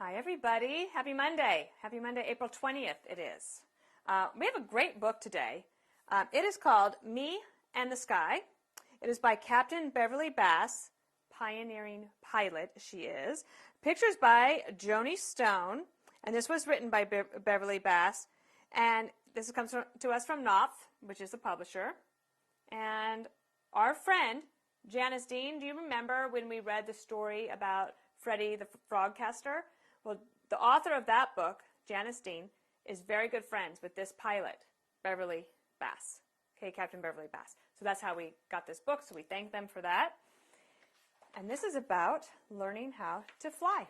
Hi, everybody. Happy Monday. Happy Monday, April 20th it is. We have a great book today. It is called Me and the Sky. It is by Captain Beverly Bass, pioneering pilot she is. Pictures by Joni Stone, and this was written by Beverly Bass. And this comes to us from Knopf, which is the publisher. And our friend, Janice Dean, do you remember when we read the story about Freddie the Frogcaster? Well, the author of that book, Janice Dean, is very good friends with this pilot, Beverly Bass. Okay, Captain Beverly Bass. So that's how we got this book, so we thank them for that. And this is about learning how to fly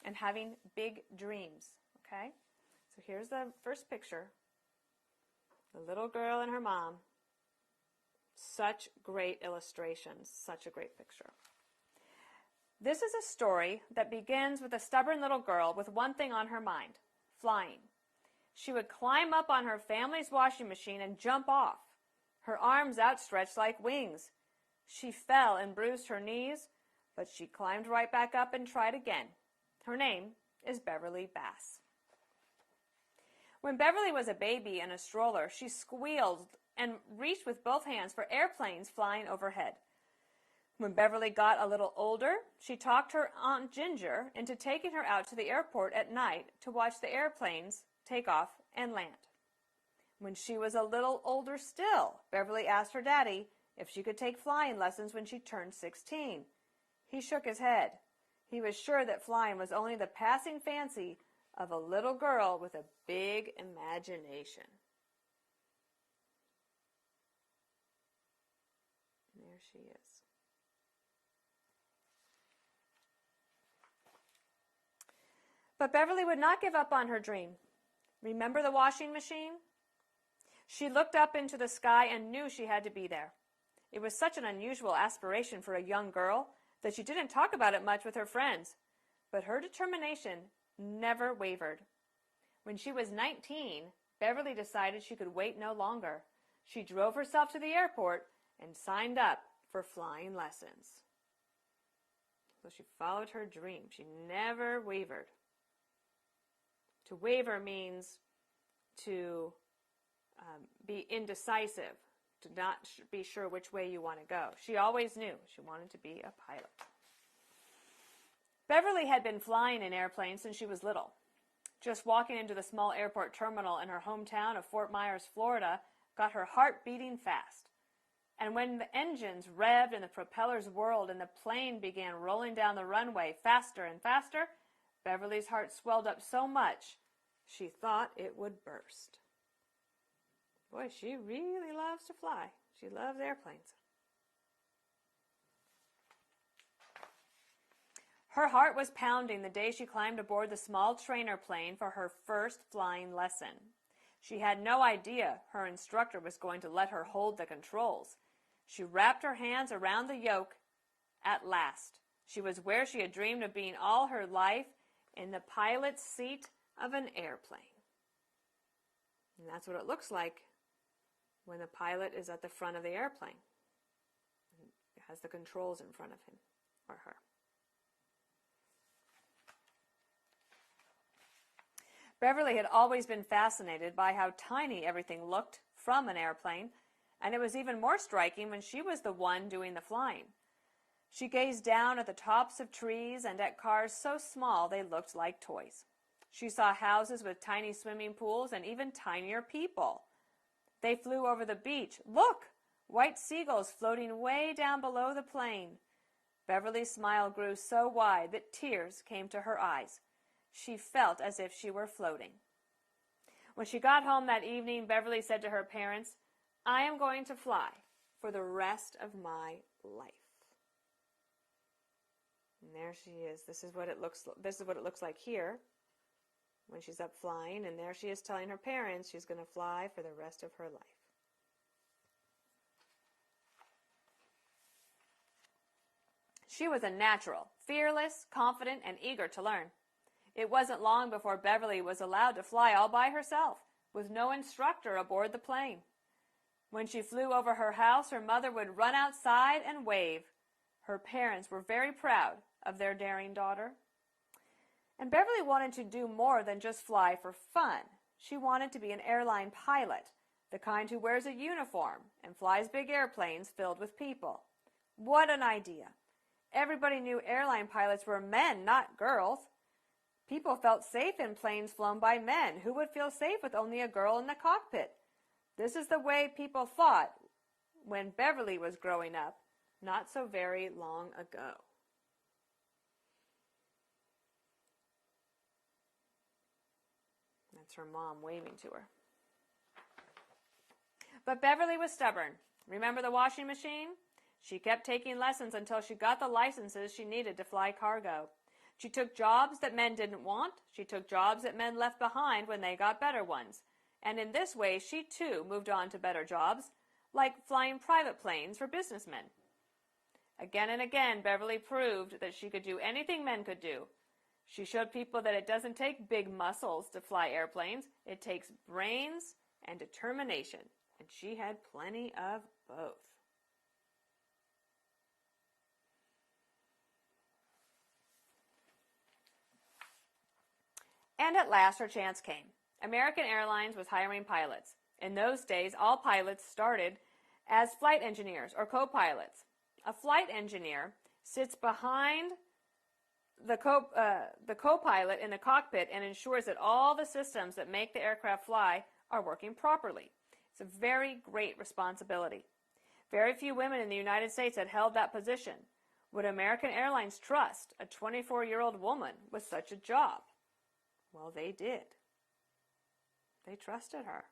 and having big dreams, okay? So here's the first picture. The little girl and her mom. Such great illustrations, such a great picture. This is a story that begins with a stubborn little girl with one thing on her mind, flying. She would climb up on her family's washing machine and jump off, her arms outstretched like wings. She fell and bruised her knees, but she climbed right back up and tried again. Her name is Beverly Bass. When Beverly was a baby in a stroller, she squealed and reached with both hands for airplanes flying overhead. When Beverly got a little older, she talked her Aunt Ginger into taking her out to the airport at night to watch the airplanes take off and land. When she was a little older still, Beverly asked her daddy if she could take flying lessons when she turned 16. He shook his head. He was sure that flying was only the passing fancy of a little girl with a big imagination. There she is. But Beverly would not give up on her dream. Remember the washing machine? She looked up into the sky and knew she had to be there. It was such an unusual aspiration for a young girl that she didn't talk about it much with her friends. But her determination never wavered. When she was 19, Beverly decided she could wait no longer. She drove herself to the airport and signed up for flying lessons. So she followed her dream. She never wavered. To waver means to be indecisive, to not be sure which way you want to go. She always knew she wanted to be a pilot. Beverly had been flying in airplanes since she was little. Just walking into the small airport terminal in her hometown of Fort Myers, Florida, got her heart beating fast. And when the engines revved and the propellers whirled and the plane began rolling down the runway faster and faster, Beverly's heart swelled up so much she thought it would burst. Boy, she really loves to fly. She loves airplanes. Her heart was pounding the day she climbed aboard the small trainer plane for her first flying lesson. She had no idea her instructor was going to let her hold the controls. She wrapped her hands around the yoke. At last, she was where she had dreamed of being all her life, in the pilot's seat of an airplane. And that's what it looks like when the pilot is at the front of the airplane. It has the controls in front of him or her. Beverly had always been fascinated by how tiny everything looked from an airplane, and it was even more striking when she was the one doing the flying. She gazed down at the tops of trees and at cars so small they looked like toys. She saw houses with tiny swimming pools and even tinier people. They flew over the beach. Look! White seagulls floating way down below the plane. Beverly's smile grew so wide that tears came to her eyes. She felt as if she were floating. When she got home that evening, Beverly said to her parents, "I am going to fly for the rest of my life." And there she is. This is what it looks like here when she's up flying, and there she is telling her parents she's going to fly for the rest of her life. She was a natural, fearless, confident, and eager to learn. It wasn't long before Beverly was allowed to fly all by herself, with no instructor aboard the plane. When she flew over her house, her mother would run outside and wave. Her parents were very proud of their daring daughter. And Beverly wanted to do more than just fly for fun. She wanted to be an airline pilot, the kind who wears a uniform and flies big airplanes filled with people. What an idea! Everybody knew airline pilots were men, not girls. People felt safe in planes flown by men. Who would feel safe with only a girl in the cockpit? This is the way people thought when Beverly was growing up, not so very long ago. That's her mom waving to her. But Beverly was stubborn. Remember the washing machine? She kept taking lessons until she got the licenses she needed to fly cargo. She took jobs that men didn't want. She took jobs that men left behind when they got better ones. And in this way, she too moved on to better jobs, like flying private planes for businessmen. Again and again, Beverly proved that she could do anything men could do. She showed people that it doesn't take big muscles to fly airplanes. It takes brains and determination. And she had plenty of both. And at last her chance came. American Airlines was hiring pilots. In those days, all pilots started as flight engineers or co-pilots. A flight engineer sits behind the co-pilot in the cockpit and ensures that all the systems that make the aircraft fly are working properly. It's a very great responsibility. Very few women in the United States had held that position. Would American Airlines trust a 24-year-old woman with such a job? Well, they did. They trusted her.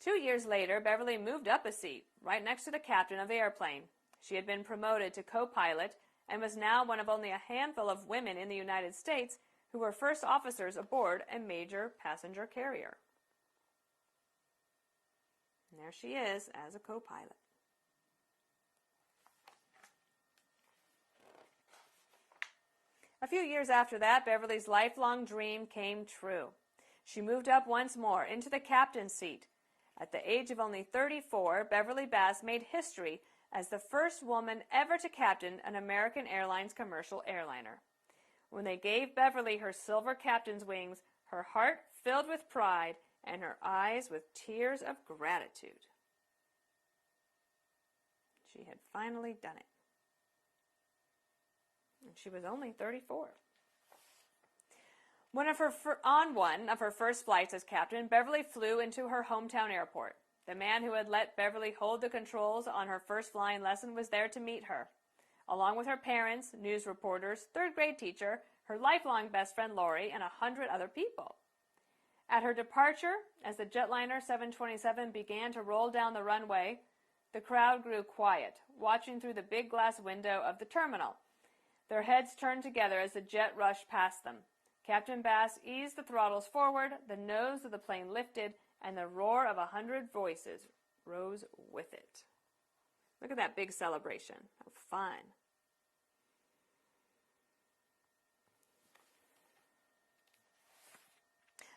Two years later, Beverly moved up a seat, right next to the captain of the airplane. She had been promoted to co-pilot and was now one of only a handful of women in the United States who were first officers aboard a major passenger carrier. And there she is as a co-pilot. A few years after that, Beverly's lifelong dream came true. She moved up once more into the captain's seat. At the age of only 34, Beverly Bass made history as the first woman ever to captain an American Airlines commercial airliner. When they gave Beverly her silver captain's wings, her heart filled with pride and her eyes with tears of gratitude. She had finally done it. And she was only 34. On one of her first flights as captain, Beverly flew into her hometown airport. The man who had let Beverly hold the controls on her first flying lesson was there to meet her, along with her parents, news reporters, third-grade teacher, her lifelong best friend Lori, and 100 other people. At her departure, as the jetliner 727 began to roll down the runway, the crowd grew quiet, watching through the big glass window of the terminal. Their heads turned together as the jet rushed past them. Captain Bass eased the throttles forward, the nose of the plane lifted, and the roar of 100 voices rose with it. Look at that big celebration. How fun.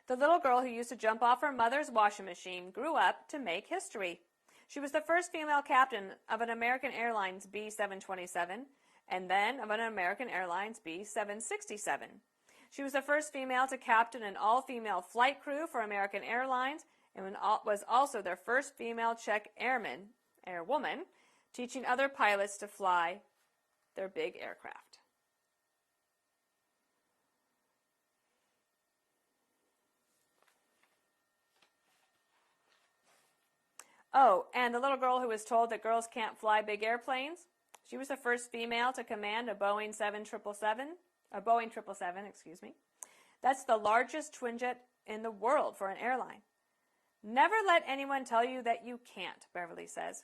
The little girl who used to jump off her mother's washing machine grew up to make history. She was the first female captain of an American Airlines B-727 and then of an American Airlines B-767. She was the first female to captain an all-female flight crew for American Airlines and was also their first female Czech airwoman, teaching other pilots to fly their big aircraft. Oh, and the little girl who was told that girls can't fly big airplanes, she was the first female to command a Boeing 777. That's the largest twinjet in the world for an airline. Never let anyone tell you that you can't, Beverly says.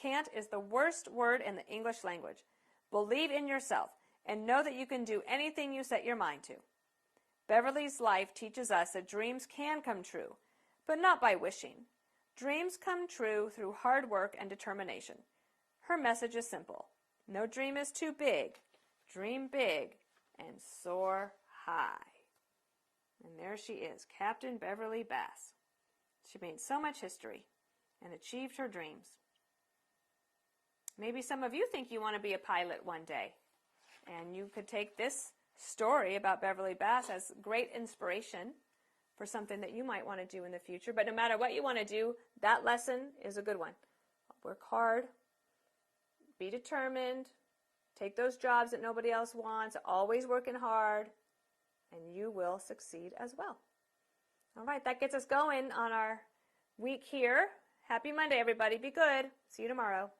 Can't is the worst word in the English language. Believe in yourself and know that you can do anything you set your mind to. Beverly's life teaches us that dreams can come true, but not by wishing. Dreams come true through hard work and determination. Her message is simple. No dream is too big. Dream big and soar high. And there she is, Captain Beverly Bass. She made so much history and achieved her dreams. Maybe some of you think you want to be a pilot one day. And you could take this story about Beverly Bass as great inspiration for something that you might want to do in the future. But no matter what you want to do, that lesson is a good one. Work hard, be determined, take those jobs that nobody else wants, always working hard, and you will succeed as well. All right, that gets us going on our week here. Happy Monday, everybody. Be good. See you tomorrow.